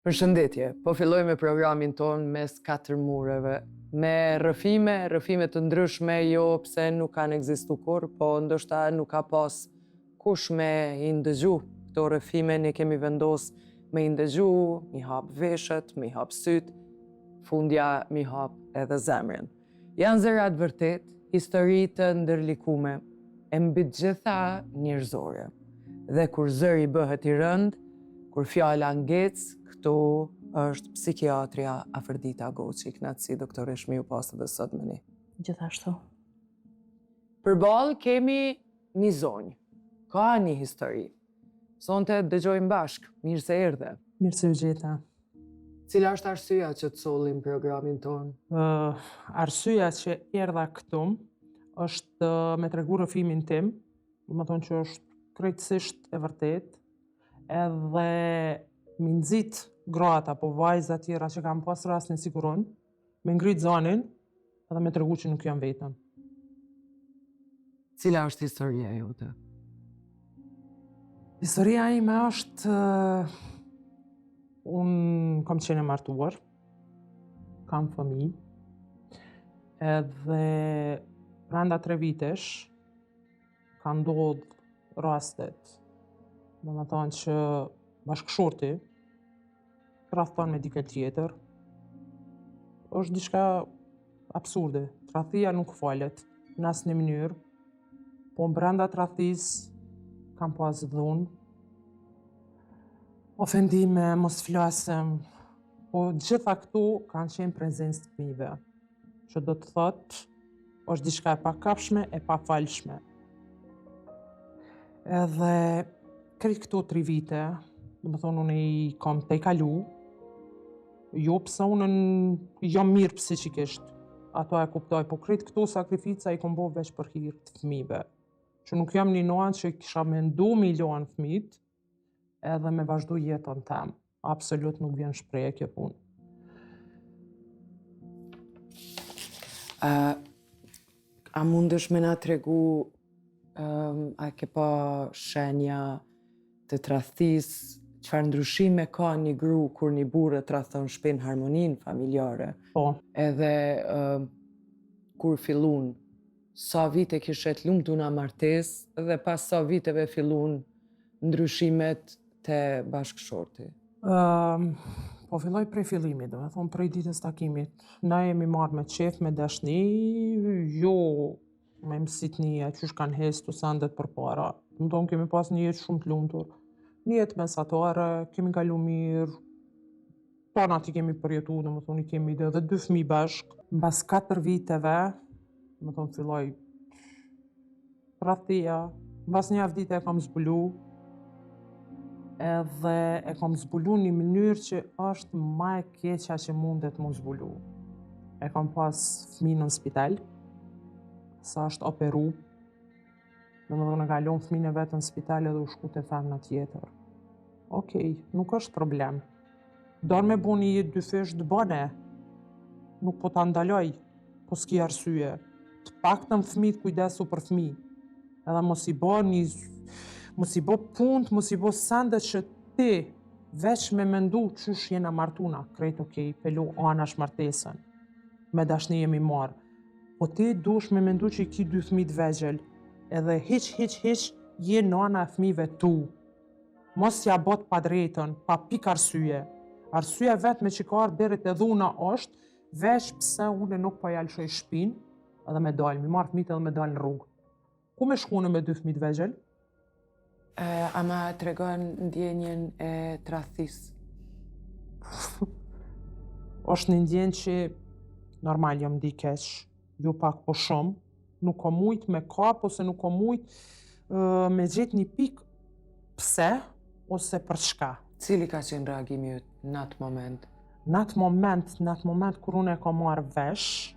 Përshëndetje, po filloj me programin ton mes 4 mureve, me rrëfime të ndryshme, jo pse nuk kanë ekzistu kur, po ndoshta nuk ka pas kush me i ndëgju. Këto rrëfime ne kemi vendos me i ndëgju, mi hap veshët, mi hap syt, fundja mi hap edhe zemrën. Janë zërat vërtet, histori të ndërlikume, e mbi të gjitha njerëzore. Dhe kur zëri bëhet i rënd, kur fjala ngec, këtu është psikiatria Afërdita Goçi. Kënaqësi doktore Shmiu pastë dhe sot me ne. Gjithashtu. Përballë kemi një zonjë, ka një histori. Sonte dëgjojmë bashk, mirë se erdhe. Mirë se u gjeta. Cila është arsyeja që të sollim programin ton? Arsyeja që erdha këtu është me tregu rrëfimin tim, do të thonë që është krejtësisht e vërtet, edhe mi nxit gratë apo vajza tjera që kanë pas rastin siguron, me ngrit zonin edhe me tregu që nuk jam vetëm. Cila është historia jote? Historia ime është unë kam qenë e martuar, kam fëmijë, edhe brenda 3 vitesh ka ndodhur rastet. Do të thonë që bashkëshorti tradhton me dikë tjetër. Është diçka absurde. Tradhtia nuk falet në asnjë mënyrë, po brenda tradhtisë kam pas dhunë, ofendime, mos flasëm, po gjitha këtu kanë qenë prezencë të fëmijëve, që do të thotë është diçka e pakapshme, e pafalshme. Edhe krejt këto 3 vite, do të thonë unë i kam te i kalu, jo pse unë jam mirë psikikisht, ato e kuptoj, po krejt këto sakrifica i kam bo veç për hir të fëmijëve, që nuk jam një nuan që kisha mendu me i luan fëmijët, edhe me vazhdu jetën tem. Absolut nuk vjen shprehje kjo punë. A mundesh me na tregu, a ke pa shenja të tradhtisë, çfarë ndryshime ka një gru kur një burrë tradhton shpinë harmoninë familjare? Po. Edhe kur fillun, sa vite kishe të lumtuna martesë dhe pas sa viteve fillun ndryshimet te bashkëshorti? Po filloj prej fillimit, do të thonë prej ditës takimit. Na jemi marrë me qef, me dashni, jo me mësitnie, qysh kanë hestu sandet për para. Më tonë kemi pas një jetë shumë të lumtur. Një jetë mesatare, kemi kalu mirë, tona ti kemi përjetu, do më thonë i kemi edhe 2 fëmijë bashk. Mbas 4 viteve, do më thonë filloj tradhtia, mbas një vite e kam zbulu, edhe e kam zbulu një mënyrë që është ma e keqja që mundet mu zbulu. E kam pas fëmijë në spital, sa është operu, do më thonë e kalon fëmijën e vetë në spital edhe u shku te femna tjetër. Okej, nuk është problem. Dorë me bu një jetë 2 fish të bane, nuk po ta ndaloj, po s'ki arsye. Të paktën fëmijët kujdesu për fëmijë, edhe mos i bo punë, mos i bo sandet që ti veç me mendu qysh jena martuna, krejt okej, pelu anash martesën, me dashni jemi marë. Po ti dush me mendu që i ki 2 fëmijë të vegjël, edhe hiq je nana e fëmijëve tu. Mos ja bot pa drejtën, pa pik arsye. Arsye vetë me që ka ardhë deri te dhuna është, veç pse une nuk po jalshoj shpinë, edhe me dalë, mi marrë fëmijët edhe me dalë në rrugë. Ku me shkune me 2 fëmijë të vegjël? A ma tregon ndjenjen e tradhtisë? Është një ndjenjë që normal jam di keq, jo pak po shumë, nuk ka mujt me kap ose nuk ka mujt me gjetë një pikë pse ose për çka. Cili ka qenë reagimi jot në atë moment? Në atë moment kur unë e kam marrë vesh,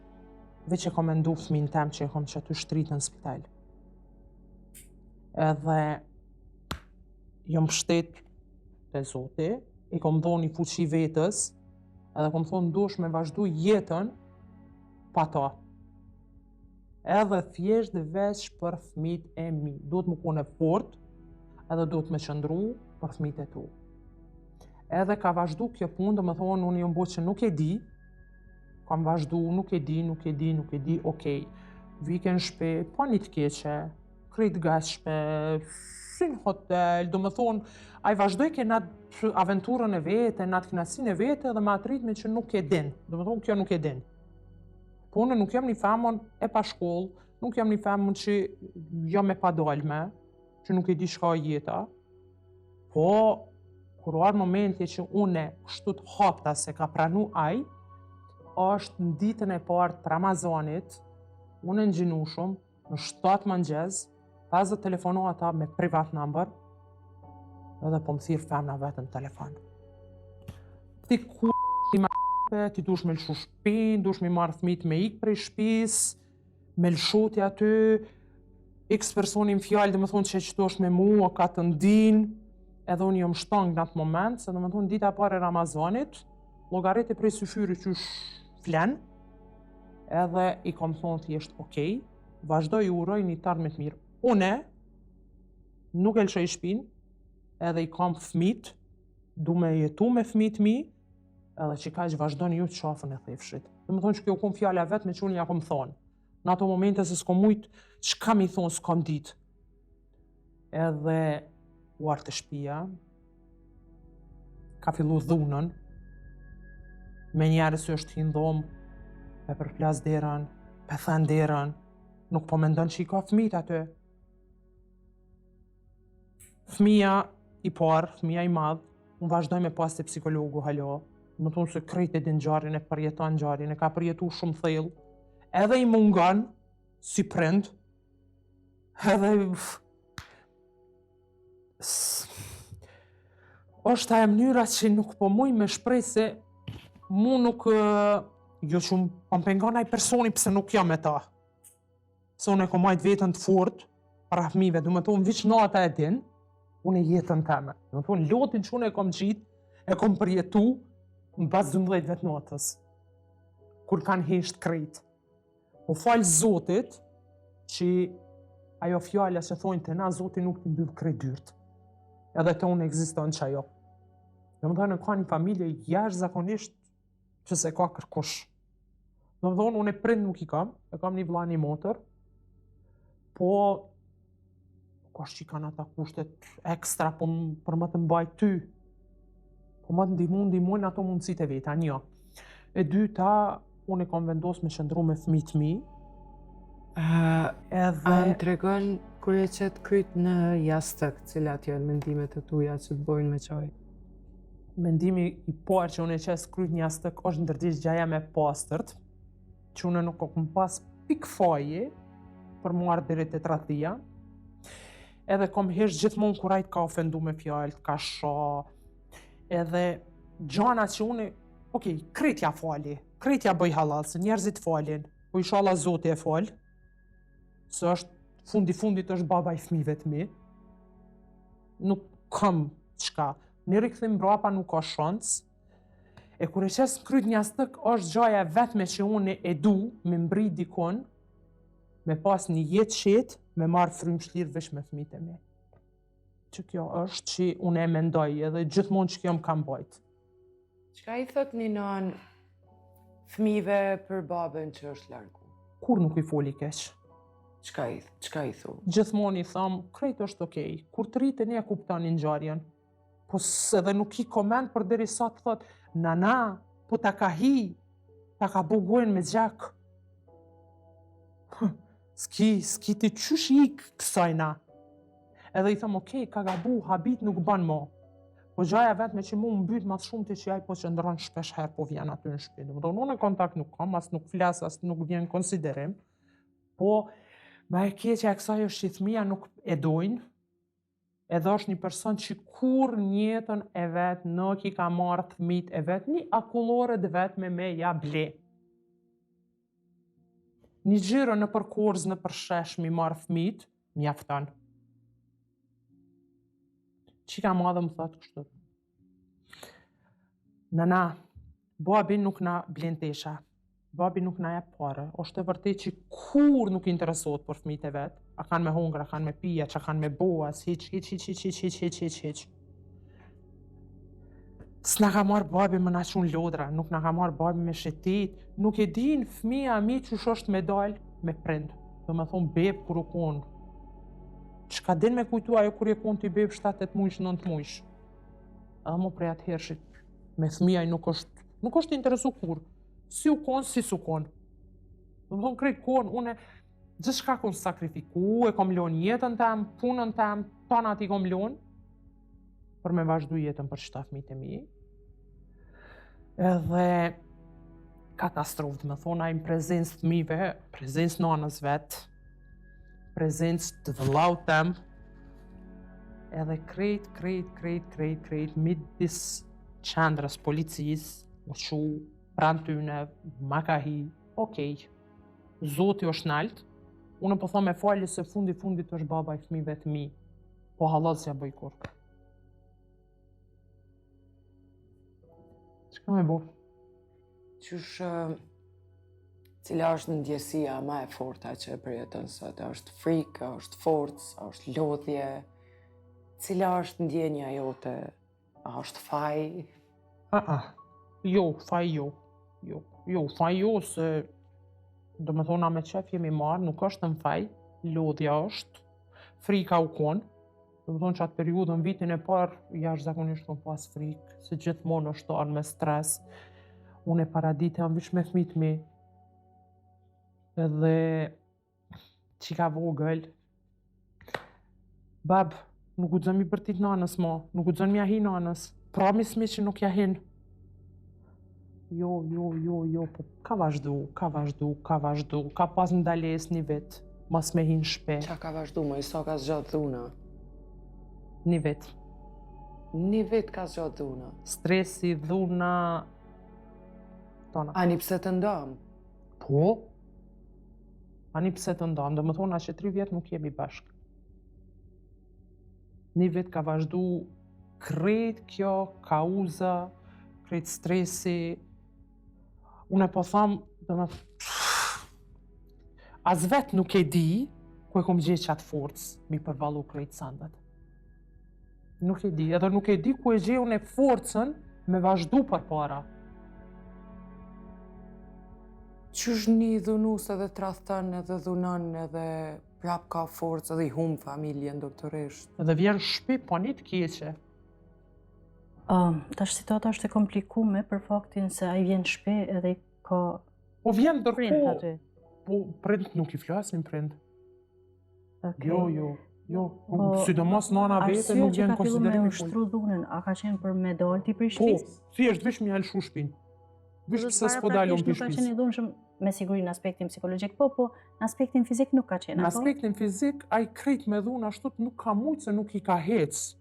veç e kam mendu fëmijën tem që e kam që aty shtritë në spital. Edhe jam mbështet te Zoti, i kam dhënë një fuqi vetës, edhe kam thonë dush me vazhdu jetën pa ta. Edhe thjesht dhe veç për fëmijët e mi. Duhet më kone fort, edhe duhet me qëndru për fëmijët e tu. Edhe ka vazhdu kjo punë, do më thonë, unë jom bo që nuk e di, kam vazhdu, nuk e di, okej. Vike në shpe, pa një të keqe, krejt gashpe, si në hotel, do më thonë, a i vazhdoj ke natë aventurën e vete, natë knasin e vete dhe ma atë ritme që nuk e din, do më thonë, kjo nuk e din. Po unë nuk jam një femën e pa shkollë, nuk jam një femën që jam e pa dalme, që nuk e di shka jeta, po kur arë momenti që une kështu të hapta se ka pranu aj, është në ditën e partë të Ramazanit, unë në gjinushum, në 7 mëngjes, 50 telefonata me privat number, edhe po më thirë femna vetë në telefon. Ti ti ti dush me lëshu shpin, dush me marrë fmit me ikë prej shpis, me lëshuti aty, x personin fjallë dhe më thonë që qëto është me mua, ka të ndin, edhe unë jom shtangë në atë moment, se dhe më thonë dita pare Ramazanit, logariti prej syfyri që flen, edhe i kom thonë thjesht okej, vazhdoj i uroj një tarë me të mirë. Une, nuk e lëshoj shpin, edhe i kam fmit, du me jetu me fmit mi, edhe që ka që vazhdojnë ju të shafën e thefshit. Dhe më thonë që kjo kom fjalla vetë me që unë ja kom thonë. Në ato momente se s'kom mujtë, që ka mi thonë s'kom ditë. Edhe u artë të shpia, ka fillu dhunën, me njerë se është hinë dhomë, pe përplas derën, pe thënë derën, nuk po mendon që i ka fëmijët aty. Fëmija i parë, fëmija i madhë, unë vazhdoj me pas të psikologu halo, më thonë se krejt e din gjarin, e përjeton gjarin, e ka përjetu shumë thellë, edhe i mungan, si prind, edhe është ajo mënyra që nuk po muj me shprej se mu nuk, jo që më pengon ai personi pse nuk jam me ta. Se unë e kom majt vetën të fort, para fëmijëve, du me thonë viç nata e din, unë e jetën teme. Du me thonë lotin që unë e kom gjitë, e kom përjetu në bas 12 vetë natës, kur kanë hesht krejt. Po falë Zotit, që ajo fjalla që thonë të na, Zotit nuk të mbyllë krejt dyrt. Edhe të unë egziston që ajo. Dhe më thonë, në ka një familje jashtë zakonisht që se ka kërkush. Dhe më thonë, unë e prind nuk i kam, e kam një vlla një motër, po ka që i kanë ata kushtet ekstra për më të mbajt ty. Po më të ndihmojnë ato mundësit e veta, një. E dyta, unë e kam vendos me qëndru me fëmijët mi. A më tregon kur e qëtë kryt në jastëk, cilat janë mendimet e tuja që të bojnë me qaj? Mendimi i parë që unë e qes kryt një jastëk është ndërdish gjaja me pastërt, që unë nuk o këm pas pik faje për muar dirit e trathia. Edhe kom hesh gjithmonë kur ajt ka ofendu me fjallë, ka sha, edhe gjana që unë, okej, kretja fali, kretja bëj halal, se njerëzit falin, po inshallah Zoti e fal, se është fundit është baba i fëmijëve të mi, nuk kam qka, një rikëthim brapa nuk ka shans, e kur e qes kryt një astëk është gjaja vetme që unë e du me mbrit dikon, me pas një jetë shetë, me marrë frymë shlirë vesh me fëmijët e mi. Që kjo është që unë e mendoj edhe gjithmonë që kjo më kam bajt. Çka i thot një nan fëmijëve për babën që është largu? Kur nuk i foli keq. Çka i thu? Gjithmonë i tham, krejt është okej. Kur të rritën e kuptoni ngjarjen. Po edhe nuk i koment për deri sa të thot, nana, po ta ka hi, ta ka bugojnë me gjak. S'ki ti qysh i kësajna. Edhe i thëm, okej, ka gabu, habit nuk ban mo. Po gjaja vetme që mu më byt mas shumë të që jaj po që ndërën shpesh herë po vjen aty në shpi. Do unë në kontakt nuk kam, as nuk flas, as nuk vjen konsiderim. Po, ma e keqja e kësaj është që fëmija nuk e dojnë, edhe është një person që kur njetën e vetë nuk i ka marrë fëmijët e vetë, një akullore dhe vetë me ja ble. Një gjyro në përkorz në përshesh mi marrë fëmijët, mjafton. Qika madhe më thotë kështu. Nana, babi nuk na blen tesha, babi nuk na jep pare, është e vërtet që kur nuk interesohet për fëmijët e vet, a kanë me hongër, a kanë me pija, a kanë me boas, hiq. S'na ka marrë babi më na qun lodra, nuk na ka marrë babi me shetit, nuk e din fëmija mi qysh është me dal me prind. Do me thonë beb kur u kon. Çka din me kujtu ajo kur e kon ti beb 7-8 mujsh, 9 mujsh. Edhe mo prej atëhershit me fëmija nuk është interesu kur. Si u kon, si s'u kon. Do me thonë krejt kon, une gjithçka kom sakrifiku, e kom lon jetën tem, punën tem, tana ti kom lon për me vazhdu jetën për çta fëmijët e mi. Edhe katastrofë, me thonë, ajmë prezencë të mive, prezencë nanës vetë, prezencë të vëllaut tem, edhe krejt, midis qendrës policisë, u shu, pranë tyne, makahi, okej, Zoti është nalt, unë po thom me falje se fundit është baba i fëmijëve të mi, po halal s'ja bëj kur. Çka me bo? Cila është ndjesia ma e forta që e përjeton sot? Është frikë, është forcë, është lodhje? Cila është ndjenja jote? A është faj? Jo, faj jo. Jo, faj jo se do me thona me qef jemi marrë, nuk është në faj, lodhja është, frika u konë. Do me thonë që atë periudën vitin e parë jashtëzakonisht kom pas frikë, se gjithmonë është arë me stres. Unë e paradite jam vish me fëmijët mi. Edhe qika vogël. Bab, nuk u dzën mi bërtit nanës mo, nuk u dzën mi ahi nanës. Promis mi që nuk jahin. Jo, po ka vazhdu, ka pas ndales një vit, mas me hin shpe. Qa ka vazhdu, më i sa ka zgjatë dhuna? Një vit. Një vit ka zgjatë dhuna? Stresi, dhuna... Tona. Ani pse të ndam? Po? Ani pse të ndam, do më thona që 3 vjet nuk jemi bashkë. Një vit ka vazhdu krejt kjo, kauza, krejt stresi. Unë e po thamë, do më as vetë nuk e di ku e kom gjetë qatë forcë mi përvallu krejt sandet. Nuk e di, edhe nuk e di ku e gjetë unë e forcën me vazhdu për para. Qysh një dhunus edhe tradhton edhe dhunon edhe prap ka forcë edhe i humb familjen doktorisht? Edhe vjen shpi po një të keqe. Tash situata është e komplikume për faktin se ai vjen shpe edhe ka Po vjen prind ndërkohë. aty. Po prind nuk i flasin prind. Okay. Jo. Sidomos nana vete nuk vjen konsiderimi. Arsye që ka filluar me konsiderimi. ushtru dhunën, a ka qenë për me dalë ti prej Po, shtëpisë? thjesht vish mi alshu shpinë. Vish pse s'po dalun për Nuk ka qenë shtëpisë. i dhunshëm me siguri në aspektin psikologjik, po në aspektin fizik nuk ka qenë. Në aspektin fizik, ai krejt me dhunë ashtu nuk ka mujtë se nuk i ka hec.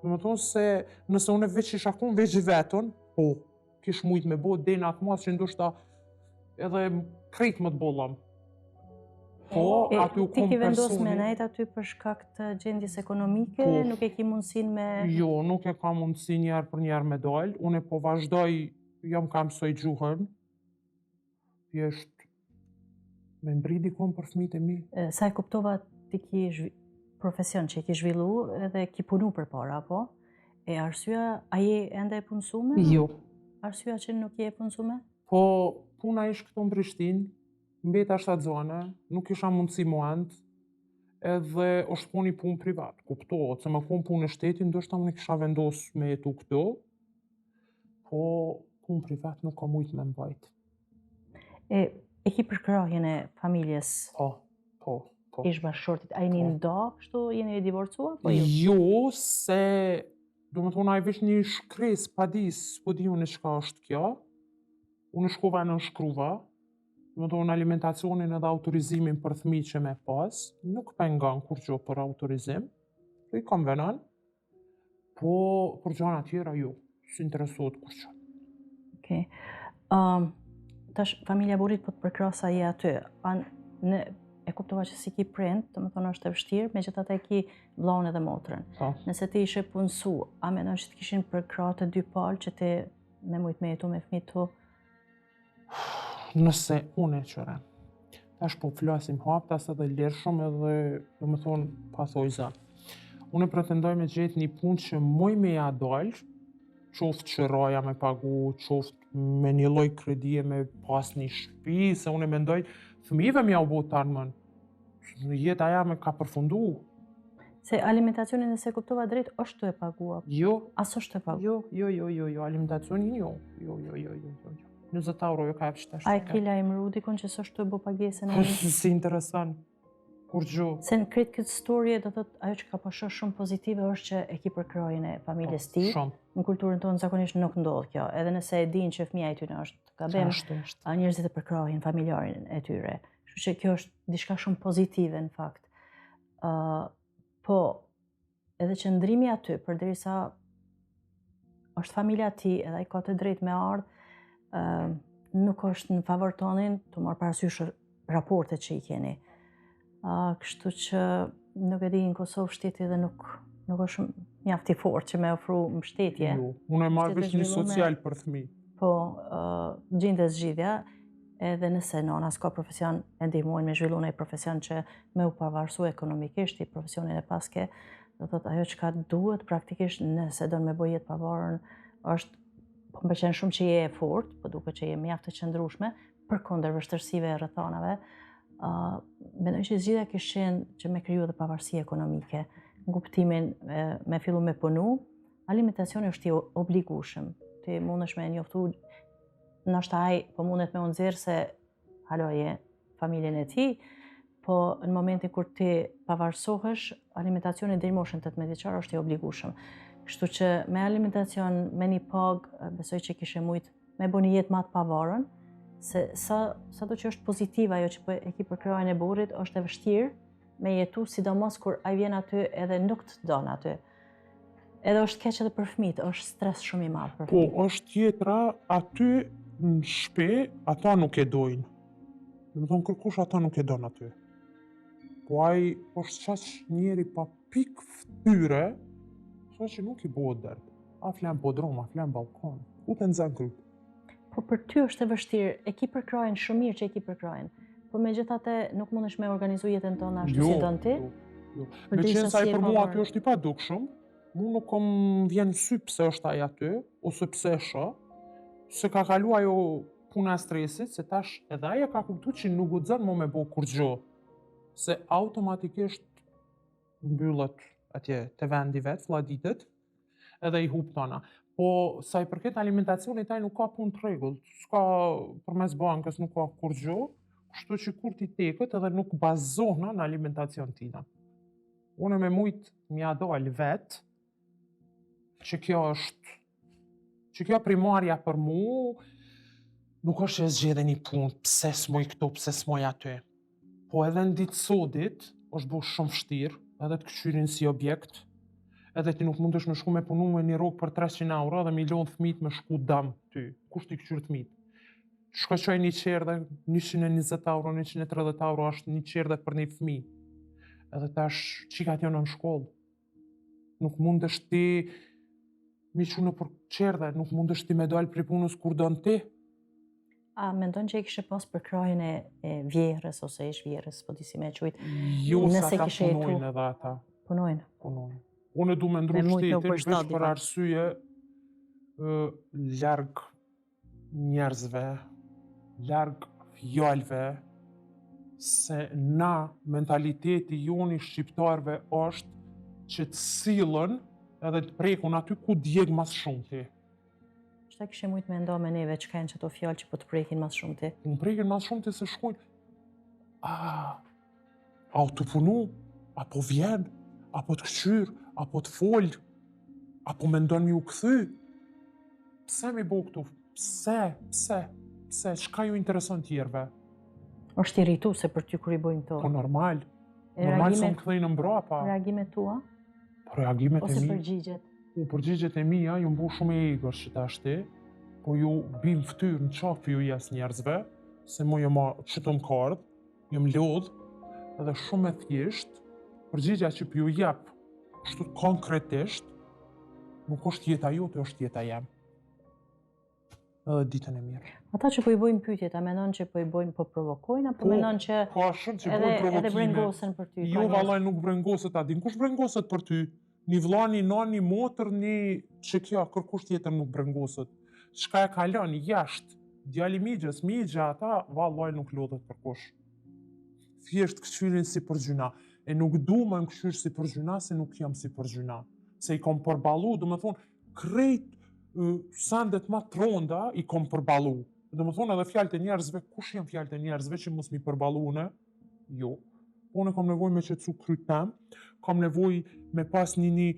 Do më thonë se nëse unë veç isha kun veç vetën, po, kish mujtë me bo dena atë mas që ndoshta edhe krejt më të bollam. Po, aty u Ti kom ki vendos me personi. nejt aty për shkak të gjendjes ekonomike, Po. nuk e ki mundësin me... Jo, nuk e ka mundësi njerë për njerë me dalë. Unë po vazhdoj, jam ka mësoj gjuhën. Thjesht me mbri dikon për fëmijët e mi. Sa e kuptova ti ki profesion që i ki zhvillu edhe ki punu për para, po? E arsyeja, a je ende e punësume? Jo. Arsyeja që nuk je e punësume? Po, puna ish këto në Prishtinë, mbeta shtatzone, nuk isha mundësi muand, edhe është puni punë privat, kuptohet, se më kon punë në shtetin, ndoshta unë kisha vendos me jetu këto, po punë privat nuk ka mujtë me mbajt. E ki përkrahjen e familjes Po. ish bashkëshortit, a jeni nda, kështu jeni divorcua, po jo? Jo, se do më thonë, a i vish një shkres padis, po di unë çka është kjo, unë shkova në shkruva, do më thonë alimentacionin edhe autorizimin për fëmijë që me pas, nuk pengon kur gjo për autorizim, i kam venan, po për gjana tjera jo, s'interesohet kur që. Okej. Tash, familja burit po të përkrasa je aty, e kuptova që si ki prind, të më thonë është e vështirë, me që ta e ki vllaun edhe motrën. Po. Nëse ti ishe punësu, a mendon që të kishin përkrah të dy palë që ti me mujt me jetu me fëmijët tu? Nëse unë e qëre, tash po flasim haptas edhe lirshëm edhe, do më thonë, pathojza. Unë pretendoj me gjetë një punë që moj me ja dalë, qoftë që roja me pagu, qoftë me një lloj kredie me pas një shtëpi, se unë mendoj fëmijëve m'ja u bë tarmën. Jeta jame ka përfundu. Se alimentacionin nëse kuptova drejt, është të e pagua. Jo, As është të pagua. jo, alimentacioni jo. 20 euro jo ka e pështesh. A e kila i mru dikon që s'është të bë pagesën e një? Si interesant. Kur gjo. Se në kretë këtë storje, do thot, ajo që ka pasho shumë pozitive është që e ki përkrojën e familjes ti. Shumë. Në kulturën tonë zakonisht nuk ndodh kjo, edhe nëse e din që fëmija e tyre është gabim, njerëzit e përkrojnë familjarin e tyre. Kështu që kjo është diçka shumë pozitive në fakt. Po, edhe që ndrimi aty, përderisa është familja ti edhe ai ka të drejtë me ardhë, nuk është në favor tonin të marrë parasysh raportet që i keni. Kështu që nuk e di në Kosovë shteti dhe nuk është mjaft i fortë që me ofru mbështetje. Jo, unë e marrë veç një social për fëmijë. Po, gjinte zgjidhja, edhe nëse nona s'ka profesion, e ndihmojnë me zhvillu një profesion që me u pavarësu ekonomikisht i profesionin e paske, do thot ajo që ka duhet praktikisht nëse do në me bëj jetë pavarën, është, po më pëlqen shumë që je e fortë, po duke që je mjaft të qëndrueshme, përkundër vështirësive e rrethanave. Mendoj që zgjidhja kishte qenë që me kriju edhe pavarësi ekonomike, në kuptimin me fillu me punu, alimentacioni është i obligueshëm. Ti mundesh me njoftu, ndoshta ai po mundet me u nxjerrë se haloje familjen e tij, po në momentin kur ti pavarësohesh, alimentacioni deri moshën 18 vjeçare është i obligueshëm. Kështu që me alimentacion, me një pagë, besoj që kishe mujt me bo një jetë më të pavarën, se sa do që është pozitiva ajo që e ki përkrojën e burrit, është e vështirë me jetu, sidomos kur ai vjen aty edhe nuk të don aty. Edhe është keq edhe për fëmijët, është stres shumë i madh për fëmijët. Po, është tjetra, aty në shtëpi ata nuk e dojnë. Do të thonë kërkush ata nuk e don aty. Po ai është qaq njeri pa pikë fytyre, që nuk i bëhet dert. A flan podrum, a flan balkon. U të nxan kryp. Po për ty është e vështirë, e ki përkrojnë, shumë mirë që e ki përkrojnë. Po megjithatë nuk mundesh me organizu jetën tonë ashtu si don ti. Jo. Me qenë sa i për mua aty është i padukshëm, mu nuk kom vjen sy pse është ai aty, ose pse shoh, se ka kalu ajo puna e stresit, se tash edhe aja ka kuptu që nuk guxon më me bo kur gjo, se automatikisht mbyllet atje te vendi vet, vlladitet, edhe i hub tona. Po sa i përket alimentacionit, ai nuk ka punë të rregullt, s'ka përmes bankës, nuk ka kur gjo, kështu që kur ti teket edhe nuk bazohna në alimentacion tina. Unë me mujt m'ja dal vet, që kjo primarja për mu, nuk është e zgjedhje një punë, pse s'moj këtu, pse s'moj aty. Po edhe në ditë sodit, është bu shumë vështirë, edhe të këshyrin si objekt, edhe ti nuk mundesh me shku me punu me një rrogë për 300 euro dhe milion fëmijë me shku dam ty. Kush t'i këshyr fëmijët? Shkoqoj një qerdhe, 120 euro, 130 euro është një qerdhe për një fëmijë. Edhe tash qikat janë në shkollë. Nuk mundesh ti mi qunë për qerdhe, nuk mundesh ti me dalë për punës kur do në ti. A mendon që i kishe pas përkrojën e vjerës ose ish vjerës, po disi me qujt? Jo, sa ta punojnë edhe ata. Punojnë. Unë du me ndru shtetin veç për arsye larg njerëzve, larg fjallëve, se na mentaliteti joni shqiptarve është që të silën edhe të prekun aty ku djeg mas shumë ti. Qëta kishe mujt me ndo me neve që ka e në qëto fjallë që po të prekin mas shumë ti? Më prekin mas shumë ti se shkojnë. A u të punu, apo vjen, apo të këshyr, apo të folj, apo me ndonë mi u këthy. Pse mi bo këtu? Pse? Çka ju intereson tjerve? është irritu se për ty kur i bojnë to. Po normal. Normal se më këthejnë në mbrapa. Reagimet tua? Po reagimet e mi. Ose përgjigjet? Përgjigjet e mija ju mbu shumë e egur që ta shti, po ju bim ftyrë në qafë ju jes njerëzve, se mu jema që të më kardë, jem lodh, edhe shumë e thjesht, përgjigja që për ju jep, kështu konkretisht, nuk është jeta jote, është jeta jem. Edhe ditën e mirë. Ata që po i bojnë pyetjet, a menon që po i bojnë po provokojnë, apo menon që ka shumë që bojnë provokime. Edhe brengosen për ty? Jo, vallaj nuk brengoset, a din kush brengoset për ty? një vlla, një non, një motër, një që kjo, kërkush tjetër nuk brengosët. Çka e kalon jashtë, djali migja, ata, vallaj nuk lodhet kërkush. Thjesht këshyrin si për gjyna. E nuk du më në këshyr si për gjyna, se nuk jam si për gjyna. Se i kom përbalu, do më thonë, krejt sandet ma tronda i kom përbalu. Do më thonë edhe fjalët e njerëzve, kush janë fjalët e njerëzve që mos mi përbalu ne? Jo. Unë kam nevoj me qetësu kryt tem, kam nevoj me pas një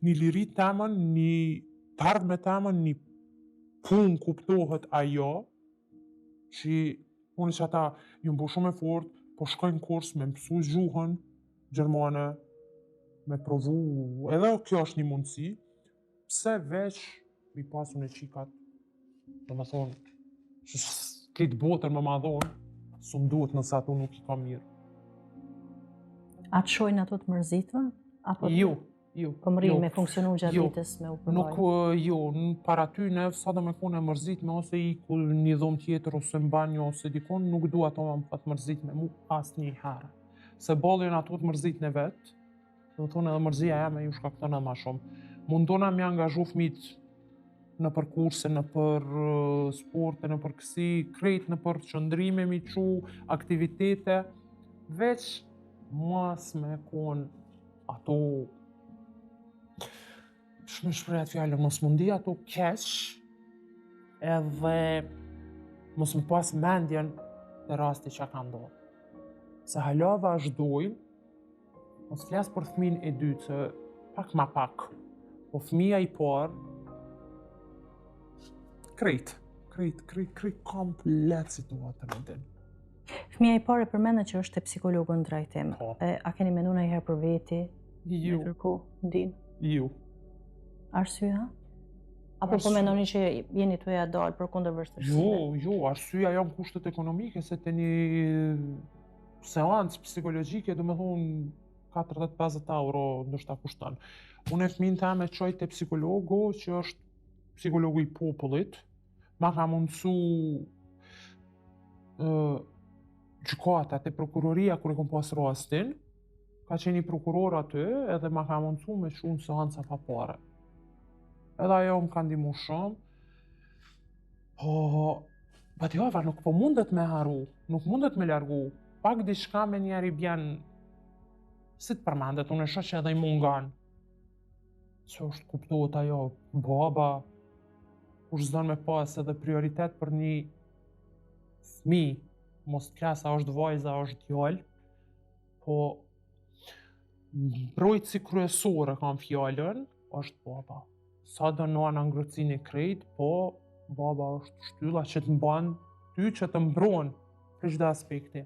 liri temën, një tardh me temën, një pun kuptohet ajo, që unë që ata ju mbo shumë e fort, po shkojnë kurs me mësu gjuhën gjermane, me provu, edhe kjo është një mundësi, pse veç mi pasun e qikat, do më thonë, që këtë botër më madhonë, su më duhet nësa atu nuk i ka mirë. A të shojnë ato të mërzitve? Jo. Po më me funksionu gjatë ditës me u përbaj? Nuk, jo, në para ty ne, sa do me kone mërzitme, ose i ku një dhomë tjetër, ose në banjo, ose dikon, nuk du ato më patë mërzitme, mu as një herë. Se bolin ato të mërzitme vetë, do të thonë edhe mërzia jame ju shkakton edhe ma shumë. Mundona me angazhu fëmijët në për kurse, në për sporte, në për kësi, krejt në për qëndrime, mi qu, aktivitete, veç mas me kon ato, shme shprejat fjallë, mos mundi ato keq, edhe mos më pas mendjen të rasti që ka ndodhë. Se hala vazhdojnë, mos flas për fëmin e dytë, se pak ma pak, po fëmija i parë, krejt komplet situatën e din. Fëmija i parë e përmendë që është te psikologu në drejtim. A keni mendu në herë për veti? Jo. Me kërku ndin? Jo. Arsyeja? Apo po mendoni që jeni të ja dalë për kundër vështirësive? Jo, arsyeja janë kushtet ekonomike, se të një seancë psikologjike, do me thonë 40-50 euro ndoshta kushton. Unë e fëmin ta me qoj te psikologu, që është psikologu i popullit, ma ka mundësu gjykata te prokuroria kur e kom pas rastin, ka qenë i prokuror aty, edhe ma ka mundësu me shumë seanca pa pare. Edhe ajo më ka ndihmu shumë, po Batjova nuk po mundet me haru, nuk mundet me largu, pak diçka me njeri bjen, si të përmendet, unë e shoh që edhe i mungan. Që është kuptohet ajo, baba, kush zdon me pas edhe prioritet për një fëmi, mos të klasa është vajza, është djallë, po mbrojtësi kryesore kam fjallën, është baba. Sa do nana ngrëcin e krejt, po baba është shtylla që të mban ty, që të mbron për çdo aspekti.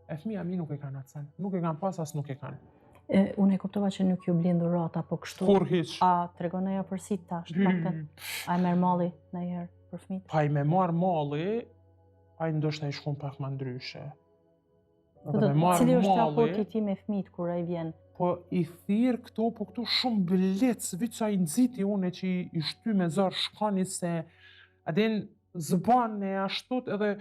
E fëmija mi nuk e kanë atë sen, nuk e kanë pas as nuk e kanë. Unë e kuptova që nuk ju blen dhuratë apo kështu. Kur hiç. A tregon ajo përsi tash, praktet? A e merr malli ndonjëherë për fëmijët? Pa i me marr malli, ai ndoshta i shkon pak më ndryshe. Cili është raporti ti me fëmijët kur ai vjen? Po i thirr këto, po këtu shumë blec, vica i nxiti une që i shty me zor shkoni se adin zban e ashtot, edhe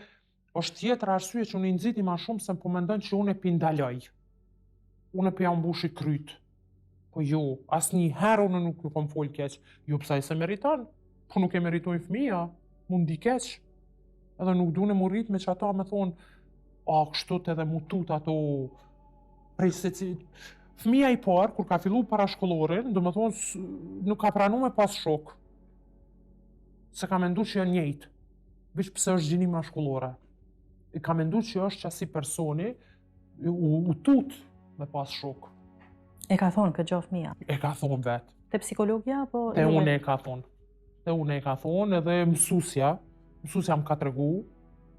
është tjetër arsye që unë i nxiti ma shumë se po mendon që unë e pi ndaloj. Unë e pi ambushi kryt. Po jo, asnjëherë unë nuk ju kom fol keq. Jo pse ai se meriton, po nuk e meritoj fëmia, mund di keq. Edhe nuk du në mu rrit me që ata me thonë, a kështot edhe mu tut ato prej se që... Fëmija i parë, kur ka fillu parashkollorin, do më thonë, nuk ka pranu me pas shok. Se ka mendu që janë njëjtë, veç pse është gjini ma shkollore. I ka mendu që është qasi personi, u tut me pas shok. E ka thonë këtë gjohë fëmija? E ka thonë vetë. Te psikologja, apo... Te une e ka thonë. Te une e ka thonë edhe mësusja më ka tregu,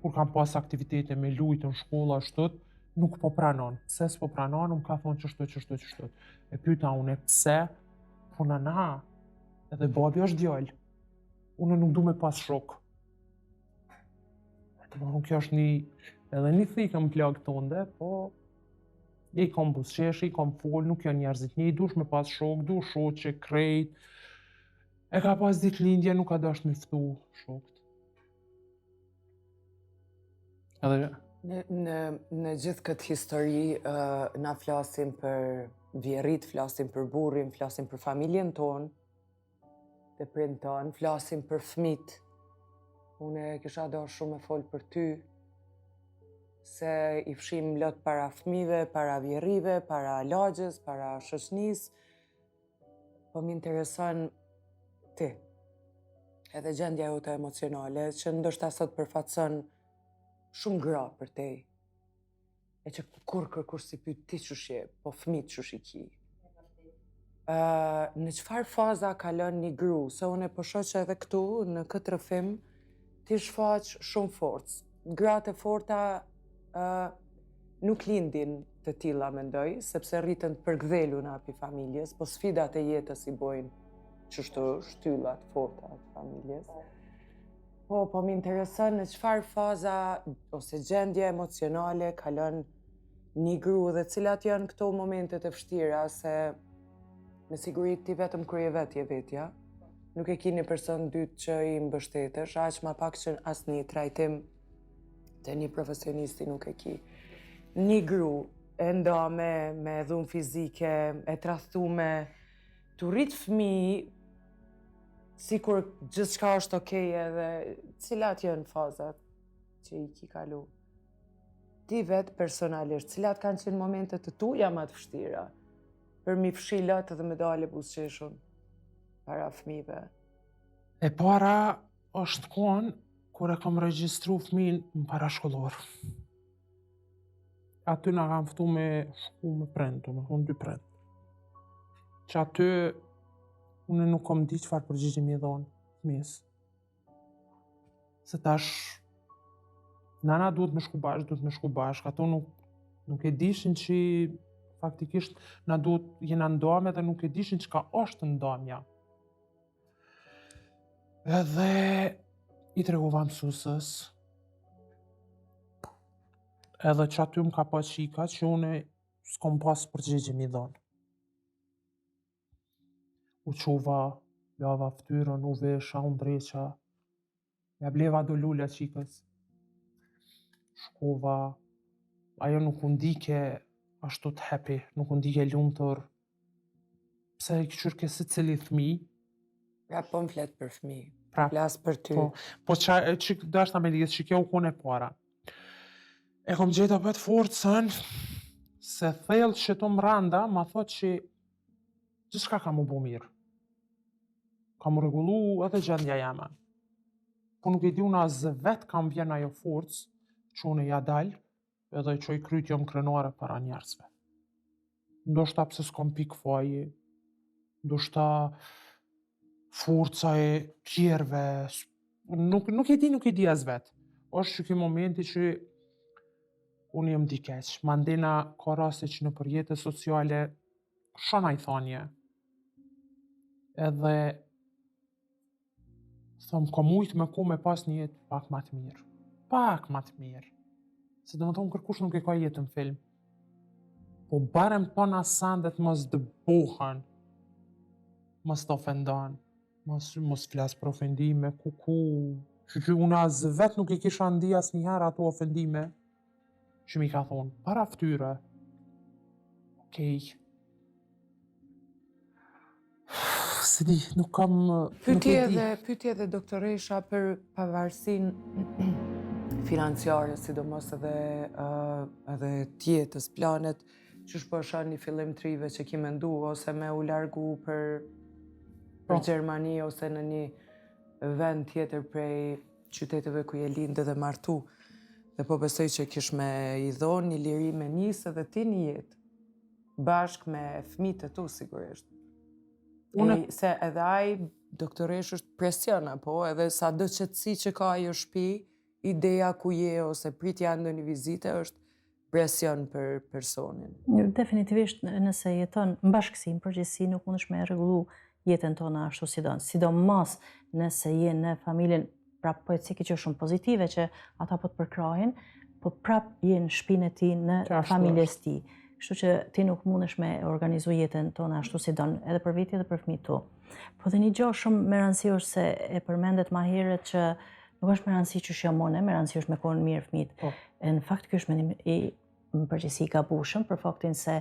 kur kam pas aktivitete me lujtë në shkolla, shtët, nuk po pranon. Pse s'po pranon, më ka thonë qështot. E pyeta une pse, po nana, edhe babi është djallë. Unë nuk du me pas shok. Kjo është edhe një thikë më plagë tonde, po i kom busqesh, i kom fol, nuk janë njerëzit një, dush me pas shok, du shoqe, krejt. E ka pas ditë lindje, nuk ka dasht me ftu shokt. Në gjithë këtë histori, na flasim për vjerrit, flasim për burrin, flasim për familjen tonë, dhe prind tonë, flasim për fëmit. Unë kisha dashur shumë me folë për ty, se i fshim lot para fëmive, para vjerrive, para lagjes, para shoqënisë, po m'intereson ti. Edhe gjendja jote emocionale, që ndoshta sot përfaqëson shumë gra për te. E që kur kërkush si pyet ti çush je, po fëmit çush i ki. Në çfarë faza kalon një gru, se unë po shoh që edhe këtu, në këtë rrëfim, ti shfaq shumë forcë. Gratë e forta nuk lindin të tilla mendoj, sepse rriten të përgdheluna api familjes, po sfidat e jetës i bojnë qështu shtyllat forta të familjes. Po m'intereson në çfarë faza ose gjendje emocionale kalon një gru dhe cilat janë këto momentet e vështira, se me siguri ti vetëm kur je vetja, nuk e ki një person dytë që i mbështetesh, aq ma pak që asnjë trajtim të një profesionisti nuk e ki. Një gru e ndame, me dhunë fizike, e tradhtume, të rrit fëmijë, sikur gjithçka është okej edhe cilat janë fazat që i ki kalu. Ti vetë personalisht, cilat kanë qenë momentet të tuja më të vështira, për mi fshilat edhe me dale buzëqeshun para fëmijëve. E para është kohën kur e kam regjistru fëmin në parashkollor. Aty na kam ftu me shku me prend, me thonë 2 prend. Që aty unë nuk kom di çfarë përgjigje mi dhonë fëmijës. Se tash nana duhet me shku bashkë, ato nuk e dishin që faktikisht na duhet jena ndame dhe nuk e dishin çka është ndamja. Edhe i tregova mësusës, edhe që aty më ka pas qika që unë s'kom pas përgjigje mi dhonë. U quva, lava ftyrën, u vesha, u ndreqa, ja bleva do lule qikës. Shkova, ajo nuk u ndike ashtu të happy, nuk u ndike lumtur. Pse e këqyr ke se cili fëmijë. Pra po më flet për fëmijë, Pra, flas për ty. po që dashta me lidhë që kjo u kone para. E kom gjeta për të forcën, se thellë që to mranda, ma thot që gjithçka ka mu bo mirë. Ka mu regullu edhe gjendja jeme. Po nuk e di unë as vetë kam vjen ajo forcë që unë ja dal, edhe që i kryt jom krenare para njerëzve. Ndoshta pse s'kom pik faji, ndoshta forca e tjerve, nuk e di as vetë. Është që ki momenti që unë jem di keq. Mandena ka raste që në përjetës sociale shana i thanje. Edhe thëmë, ka mujtë me ku me pas një jetë pak ma të mirë. Pak ma të mirë. Se do më thonë kërkush nuk e ka jetë në film. Po barem po në sandet mos dëbohen, mos të ofendan, mos flas për ofendime, që unë as vetë nuk e kisha ndi as njëherë ato ofendime që mi ka thonë, para ftyre. Okej. Se di, nuk kam... Pyetje edhe doktoresha për pavarësinë financiare, sidomos edhe tjetës planet, që po shon një fillim të rive që ki mendu, ose me u largu për Gjermani, ose në një vend tjetër prej qyteteve ku je lindë dhe martu. Dhe po besoj që kish me i dhonë një liri me njësë edhe ti një jetë, bashkë me fëmijët e tu sigurisht. Se edhe ai doktoresh është presion, apo edhe sa do qetësi që ka ajo shtëpi, ideja ku je ose pritja ndonjë vizite është presion për personin. Definitivisht nëse jeton në bashkësi, në përgjithësi nuk mundesh me rregullu jetën tonë ashtu sidomos nëse je në familjen prap po e ciki që shumë pozitive që ata po të përkrahin, po prap je në shtëpinë e ti, në familjes ti. Kështu që ti nuk mundesh me organizu jetën tonë ashtu si don, edhe për veti edhe për fëmijët tu. Po dhe një gjë shumë me rëndësi është se e përmendet ma herët që nuk është me rëndësi që shjamone, me rëndësi është me konë mirë fëmijët. Në fakt kjo është mendim i më përgjithësi i gabueshëm për faktin se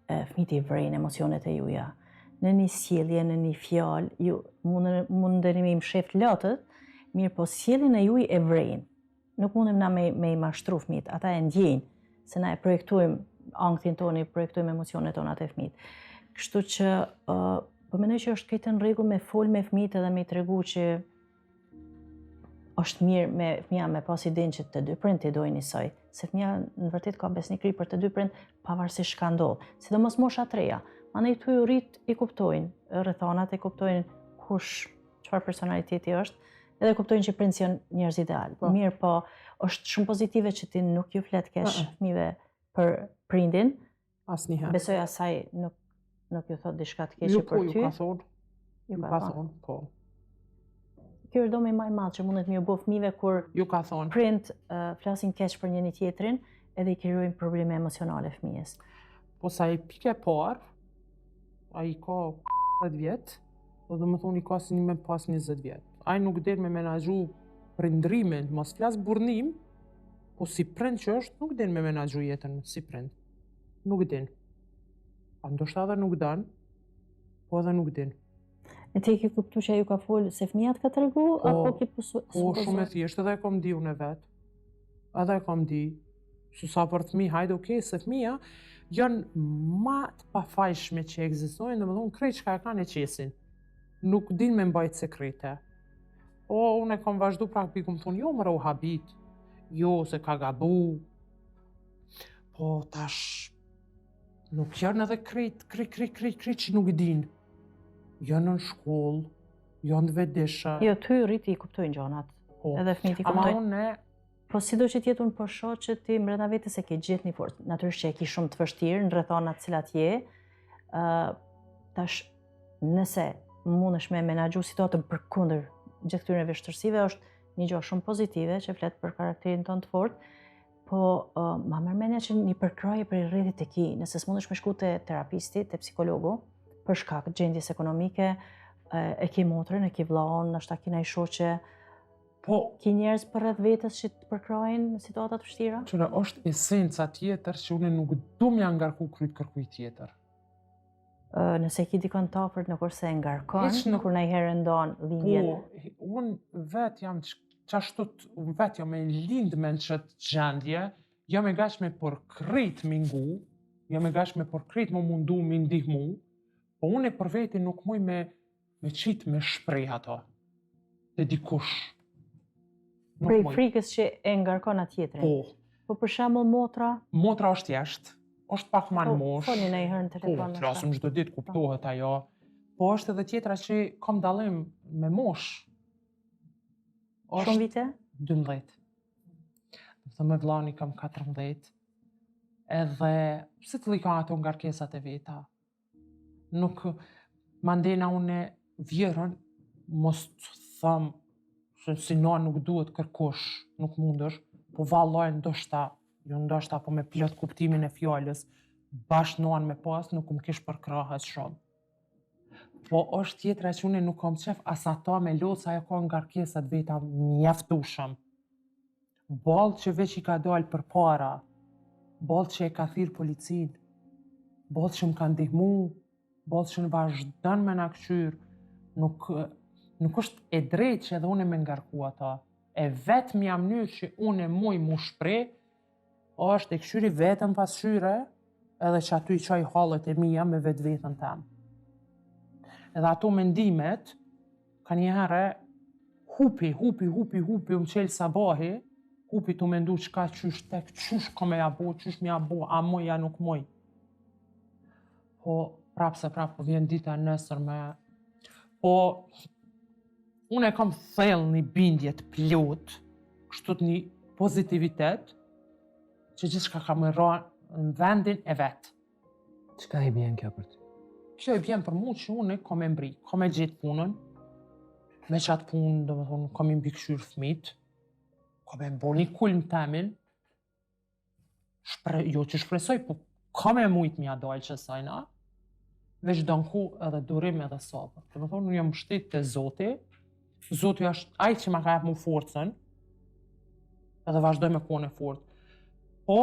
fëmijët i vrejnë emocionet e juja. Në një sjellje, në një fjalë, ju mundeni me i msheft lotët, mirë po sjelljen e juaj e vrejnë. Nuk mundem na me i mashtru fëmijët, ata e ndjejnë, se na e projektojmë ankthjen tonë, projektojmë emocionet tona te fëmijët. Kështu që po mendoj që është këtë në rregull me fol me fëmijët edhe me i tregu që është mirë me fëmija me pas idenë që të dy prind t'i dojnë njësoj, se fëmija në vërtet ka besnikëri për të dy prind pavarësisht çka ndodh, sidomos mosha treja. Mandej këtu ju rrit i kuptojnë, rrethanat e kuptojnë çfarë personaliteti është, edhe kuptojnë që prindës janë njerëz ideal. Mirë, po është shumë pozitive që ti nuk ju flet keq fëmijëve për prindin. Asnjëherë. Besoj asaj nuk ju thot diçka të keqe për ty. Ju ka thonë. Ju ka thonë, po. Kjo është domi më i madh që mundet më u bë fëmijëve kur Ju ka thonë. prind flasin keq për njëri tjetrin edhe i krijojnë probleme emocionale fëmijës. Po sa i pike parë, ai ka 10 vjet, do të më thonë i ka si me pas 20 vjet. Ai nuk del me menaxhu prindrimin, mos flas burrnim, po si prind që është, nuk del me menaxhu jetën si prind. Nuk din. A ndoshta edhe nuk dan, po edhe nuk din. E ti ke kuptu që ju ka folë se fëmijat ka tregu, apo ki Po shumë e thjeshtë, edhe e kom di unë vet. Edhe e kom di. Su sa për fëmijë, hajde okay, se fëmija janë ma të pafajshme që ekzistojnë, domethënë krejt çka e kanë e qesin. Nuk din me mbajt sekrete. Po unë e kam vazhdu praktikë më thonë, jo mëra u habit, jo se ka gabu. Po tash nuk janë edhe krejt që nuk din. Janë në shkollë, janë të vedesha. Jo, ty rriti i kuptojnë gjonat, Po. edhe fëmijët i Ama kuptojnë. unë Po sido që t'jetë unë po shoh që ti mbrenda vetes e ke gjetë një forcë. Natyrisht që e ki shumë të vështirë në rrethanat cilat je. Tash nëse mundesh me menaxhu situatën përkundër gjithë këtyre vështirësive, është një gjë shumë pozitive që flet për karakterin tonë të fortë. Po ma merr mendja që një përkraje për rrjetit të ki, nëse s'mundesh me shku te terapisti, te psikologu, për shkak të gjendjes ekonomike, e ki motrën, e ki vllaun, ndoshta ki ndaj shoqe, po ki njerëz për rreth vetes që të përkrajnë në situata të vështira? qëra është esenca tjetër që unë nuk du m'ja ngarku kryt kërkuj tjetër. Nëse ki dikon të afërt në kurse e ngarkon, Hiç nuk- kur ndonjëherë ndon lindjen. Po, unë vet jam qashtot, unë vet jam e lind me në qëtë gjendje, jam e gashme për krejt mingu, jam e gashme për krejt më mundu më ndihmu, po unë e për veti nuk muj me qitë me shprej ato, dhe dikush. Nuk Prej muj. frikës që e ngarkon atjetrin. Po, Po për shembull motra, motra është jashtë, është pak ma në mosh. foni ndonjëherë në Po, telefon. flasim çdo ditë, kuptohet ajo. Po është edhe tjetra që kam dallim me mosh. Shumë vite? 12. Dhe me vllani kam 14. Edhe pse të ka ato ngarkesat e veta. Nuk mandena unë vjerën mos të tham se si na nuk duhet kërkosh, nuk mundesh, po vallaj ndoshta, jo ndoshta po me plot kuptimin e fjalës, bash nuan me pas nuk më kish përkrahet shumë. Po është tjetra që unë nuk kam qef as ata me loca ajo ka ngarkesat veta mjaftueshëm. Ballë që veç i ka dalë për para, ballë që e ka thirr policin, ballë që më ka ndihmu, ballë që në vazhdon me na kqyr, nuk është e drejtë që edhe unë me ngarku ata. E vetmja mënyrë që unë muj mu shpreh, është e kqyri vetëm pasqyre, edhe që aty i qaj hallet e mija me vetë vetën tem. Edhe ato mendimet, ka njëherë hupi, më qelë sabahi, hupi të mendu qka qysh tek, qysh ka me ja bo, qysh me ja bo, a moj, a nuk moj. Po, prapë vjen dita nesër me... Po, unë e kam thellë një bindje të plot, kështu të një pozitivitet, që gjithë shka ka më ra në vendin e vetë. Çka i bjen kjo për ty? Kjo i bjen për mu që unë kam e mbri, kam e gjetë punën, me qatë punë, do më thonë, kam i mbikëshyr fëmit, kam e bo një kulm temin, jo që shpresoj, po kam e mujtë mja dalë që sajna, veç dënku edhe durim edhe sabër. Do më thonë, unë jam mbështet të Zoti, Zoti është ai që ma ka jep mu forcën, edhe vazhdoj me kone fort. Po,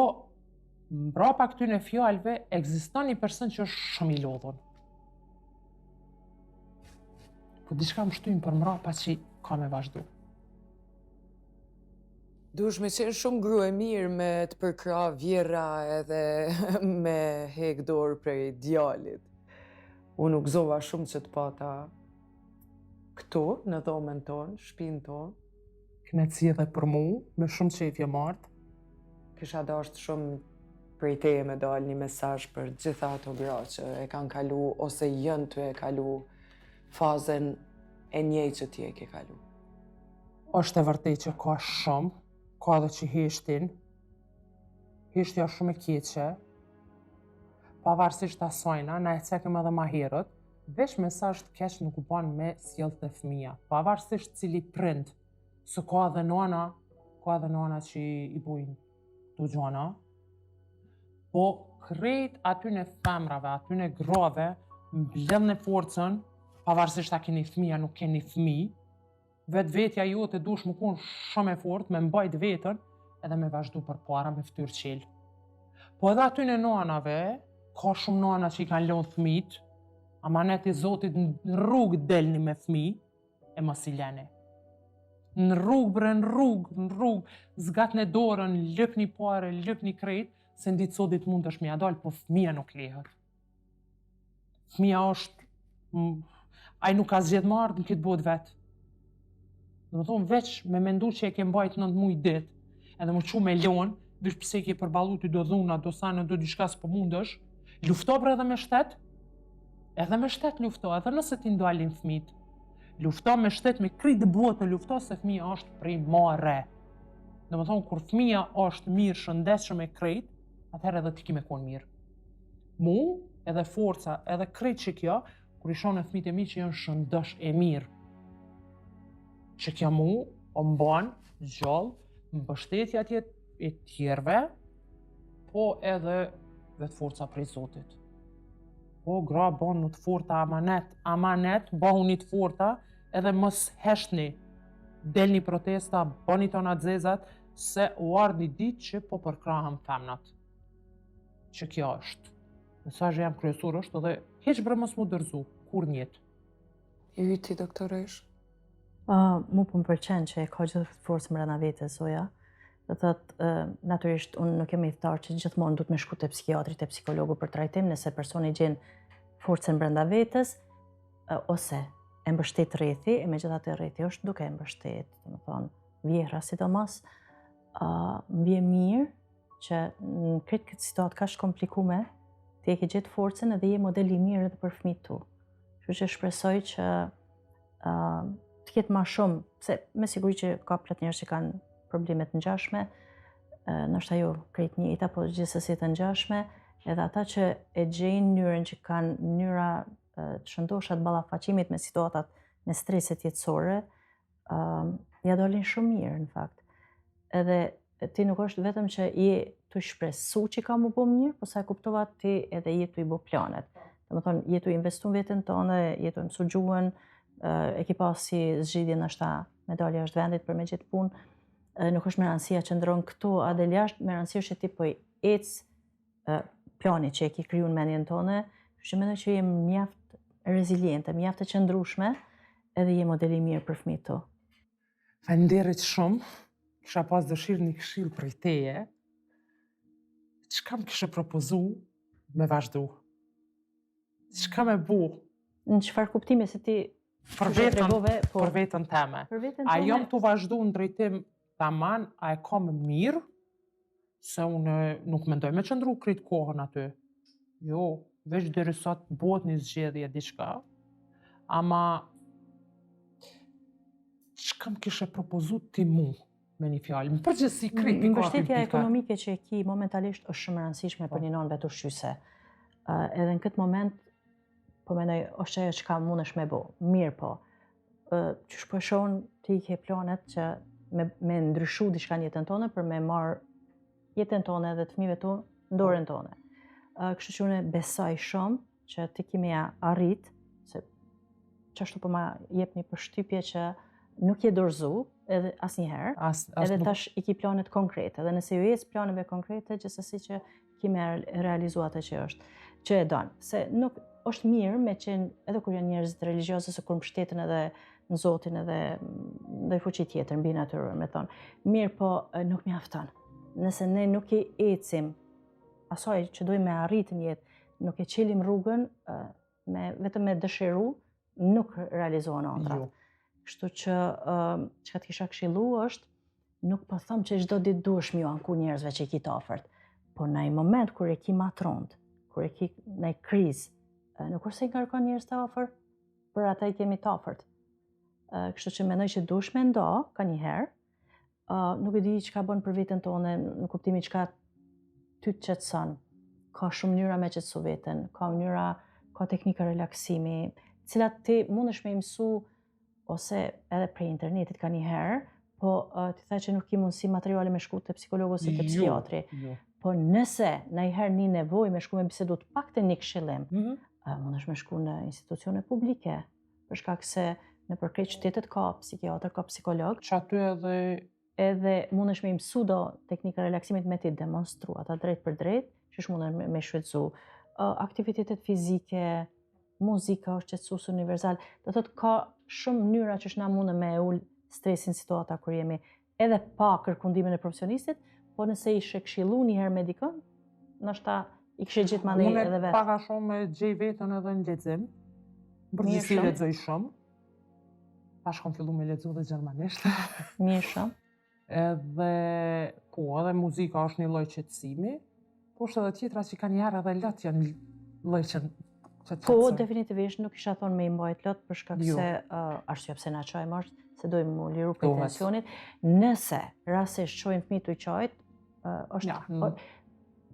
mbrapa këtyne fjalëve ekziston një person që është shumë i lodhur. Po diçka më shtyn për mbrapa që ka me vazhdu. Duhesh me qenë shumë grua e mirë me të përkra vjera edhe me hek dorë prej djalit. Unë u gëzova shumë që të pata këtu, në dhomën tonë, shtëpinë tonë. Kënaqësi edhe për mu, me shumë qejf e martë. Kisha dashur shumë prej teje me dalë një mesazh për gjitha ato gra që e kanë kalu ose janë të e kalu fazën e njëjtë që ti e ke kalu. Është e vërtetë që ka shumë, ka edhe që heshtin. Heshtja është shumë e keqe. Pavarësisht asajna, na e cekëm edhe ma herët, veç mesazh të keq nuk u ban me sjellë të fëmija. Pavarësisht cili prind, se ka edhe nana që i bujnë të gjona, po krejt atyne femrave, atyne grave, mbledh në forcën, pavarësisht a keni fëmija, nuk keni fëmi, vetja jote dush më kun shumë e fort, me mbajt vetën, edhe me vazhdu për para me ftyrë qelë. Po edhe atyne nanave, ka shumë nana që i kanë lënë fëmit, amanet i Zotit në rrugë delni me fëmi, e mos i leni. Në rrugë bre, në rrugë, zgatni dorën, lëpni pare, lëpni krejt, se nditë sotit mund është me jadal, po fëmija nuk lehet. Fëmija është, ai nuk ka zgjedh më ardhë në këtë botë vetë. Dhe më thonë, veç me mendu që e ke mbajt 9 muaj ditë, edhe më qu me lonë, vish pëse ke përbalu ty do dhuna, do sanë, do diçka s'po mundësh, lufto bre edhe me shtet, lufto, edhe nëse ti ndalin fëmit. Lufto me shtet, me krejt botë lufto, se fëmija është primare. Dhe më thonë, kur fëmija është mirë, shëndetshëm e krejt, atëherë edhe ti ki me konë mirë. Mu, edhe forca, edhe krejt që kjo, kur i shonë e fëmit e mi që janë shëndësh e mirë. Që kjo mu, o mban, gjallë, mbështetja atje e tjerve, po edhe vetë forca prej Zotit. Po, gra, bon në të forta amanet, bahuni të forta, edhe mos heshtni, delni protesta, bani tona zezat, se u ardhë një ditë që po përkrahëm femnat. Që kjo është. Mesazhi jam kryesor është edhe heq bre mos mu dërzu, kur njetë. I ti, doktoresh? Mu po më pëlqen që e ka gjithë forcë mbrana vetes, Zoja. Dhe thëtë, natyrisht, unë nuk jam i thtarë që gjithmonë du të me shku të psikiatri, të psikologu për trajtim, nëse personi gjenë forcën brenda vetes, ose e mbështet rrethi, e megjithatë rrethi është duke e mbështet, do të thonë, vjehra sidomos, më vjen mirë që në këtë situatë kaq komplikume, ti e ke gjetë forcën edhe je model i mirë edhe për fëmijët tu. Kështu që shpresoj që të ketë më shumë, se me siguri që ka plot njerëz që kanë probleme të ngjashme, ndoshta jo krejt njëjta, po gjithsesi të ngjashme, edhe ata që e gjejnë mënyrën që kanë mënyra të shëndosha të ballafaqimit me situatat me streset jetësore, ja dolin shumë mirë në fakt. Edhe ti nuk është vetëm që je të shpresu që ka më bo mirë, po sa e kuptova ti edhe je të i bo planet. Domethënë, je të investu në veten tonë, je të mësu gjuhën, e ki pas si zgjidhje ndoshta me dalje jashtë vendit për me gjetë punë, nuk është me rëndësia që ndronë këtu a del jashtë, me rëndësia është që ti po i ecë plani që e ki kriju në mendjen tonë, që mendoj që je mjaft reziliente, mjaft e qëndrueshme, edhe je modeli mirë për fëmijët tu. Faleminderit shumë. Kisha pas dëshirë një këshill prej teje. Çka më kishe propozu me vazhdu? Çka me bu? Në çfarë kuptimi se ti për veten teme. A jam të vazhdu në drejtim taman, a e kam mirë, se unë nuk mendoj me qëndru krejt kohën aty. Jo, veç deri sot bëhet një zgjedhje diçka, ama çka më kishe propozu ti mu me një fjalë? Më përgjithësi krejt pika. Mbështetja ekonomike që e ki momentalisht është shumë e rëndësishme për një nonë vetushqyse. Edhe në këtë moment, po mendoj, është ajo çka mundesh me bo. Mirë po, qysh po shohun ti ke planet që me ndryshu diçka në jetën tonë për me marr jetën tonë edhe të fëmijëve tu në dorën tonë. Kështu që unë besoj shumë që ti ki me ja arrit, se çashtu po ma jep një përshtypje që nuk je dorëzu edhe asnjëherë, edhe tash i ki planet konkrete, edhe nëse ju ecë planeve konkrete, gjithsesi që me realizu atë që e donë. Se nuk është mirë me qenë, edhe kur janë njerëzit religiozë, se kur mbështeten edhe në Zotin edhe ndoj fuqi tjetër, mbi natyrën, me thonë. Mirë, po nuk mjafton. Nëse ne nuk i ecim asaj që dojmë me arritë në jetë, nuk e qilim rrugën, vetëm me dëshiru, nuk realizohen ëndrat. Kështu që çka të kisha këshillu është, nuk po them që çdo ditë duhesh më anku njerëzve që i ki të afërt, po në një moment kur e ki matrond, kur e ki në krizë, nuk është se i kërkon njerëz të afër, për ata i kemi të afërt. Kështu që mendoj që duhesh me ndo, ka një herë, nuk e di çka bën për veten tonë, në kuptimin çka ty të qetëson. Ka shumë mënyra me qetësu veten, ka teknika relaksimi, cilat ti mundesh me mësu ose edhe prej internetit ka një herë, po ti tha që nuk ki mundësi materiale me shku të psikologu ose të psikiatri. Po nëse në i herë një nevoj me shku me bisedu të pak të një këshillim, mundesh me shku në institucione publike, për shkak se në përkrejt qytetet ka psikiatër, ka psikolog. Që aty edhe mundesh me mësu do teknika relaksimit me ti demonstru, ata drejt për drejt, që mundesh me shfrytëzu. Aktivitetet fizike, muzika është qetësues universal, do thotë ka shumë mënyra që na mundë me ul stresin situata kur jemi edhe pa kërkundimin e profesionistit, po nëse ishe këshillu një herë me dikën, ndoshta i kishe gjetë mandej edhe vetë. Unë paka shumë me gjej vetën edhe në lexim. Përgjithësi lexoj shumë. Tash kam filluar me lexu dhe gjermanisht. Mirë shumë. Edhe muzika është një lloj qetësimi, po është edhe tjetra që ka një herë edhe lot janë lloj që po, definitivisht nuk isha thonë me i mbajt lot për shkak se arsye pse na çojmë është se dojmë mu liru për tensionit. Nëse rastisht çojmë fëmijë të qajt, është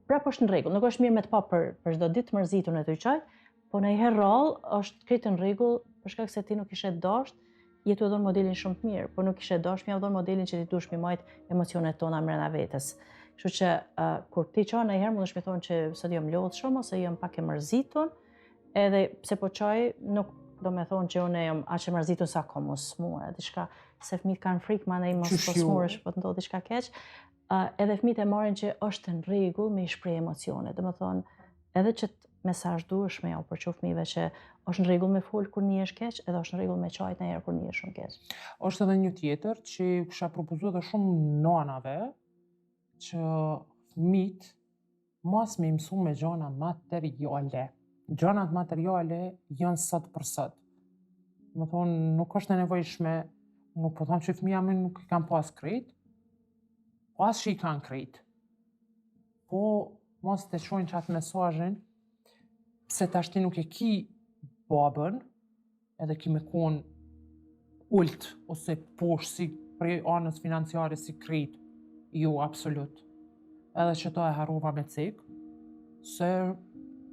prapë është në rregull. Nuk është mirë me të pa për çdo ditë mërzitur në të qajt, po në herë rrallë është krejt në rregull për shkak se ti nuk ishe dashur, jetu e dhon modelin shumë të mirë, por nuk ishe dashur, mja dhon modelin që ti duhesh mi majt emocionet tona brenda vetes. Kështu që kur ti çon në herë mundesh me thonë që sot jam lodhshëm ose jam pak e mërzitur, edhe pse po qaj, nuk do me thonë që unë jam aq e mërzitur sa ka mos smurë, diçka se fëmijët kanë frikë, mandej mos po smurësh, po të ndodh diçka keq. Edhe fëmijët e marrin që është në rregull me i shpreh emocione. Do me thonë, edhe që mesazh duhesh me ja u përqu fëmijëve që është në rregull me fol kur një është keq, edhe është në rregull me qajt në herë kur një është shumë keq. Është edhe një tjetër që kisha propozuar edhe shumë nanave që fëmijët mos me mësu me gjëra materiale. Gjanat materiale janë sot për sot. Më thonë, nuk është e nevojshme, nuk po thonë që fëmija më nuk i kanë pas krejt, po as që i kanë krejt. Po, mos të shojnë që atë mesazhin, pse tash ti nuk e ki babën, edhe ki me konë ult, ose poshtë si prej anës financiare si krejt, jo, absolut. Edhe që to e harrova me cek, se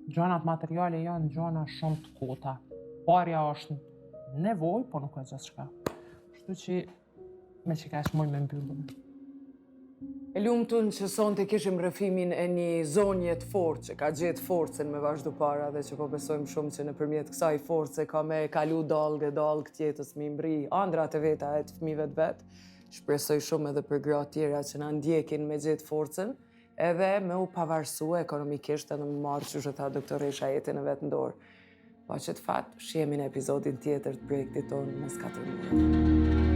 gjanat materiale janë gjana shumë të kota. Parja është nevoj, po nuk e gjithçka. Kështu që me që ka shmoj me mbyllën. E lumtun që sonte kishim rrëfimin e një zonje të fortë që ka gjetë forcën me vazhdu para dhe që po besojmë shumë që nëpërmjet kësaj force ka me kalu dalgë tjetës me mbri ëndrat e veta e të fëmijëve të vet. Shpresoj shumë edhe për gratë tjera që na ndjekin me gjetë forcën, edhe me u pavarësu ekonomikisht edhe me marrë që shëta doktoresha jetin e vetë ndorë. Pa që të fatë, shihemi në episodin tjetër të projektit tonë mes 4 minuta.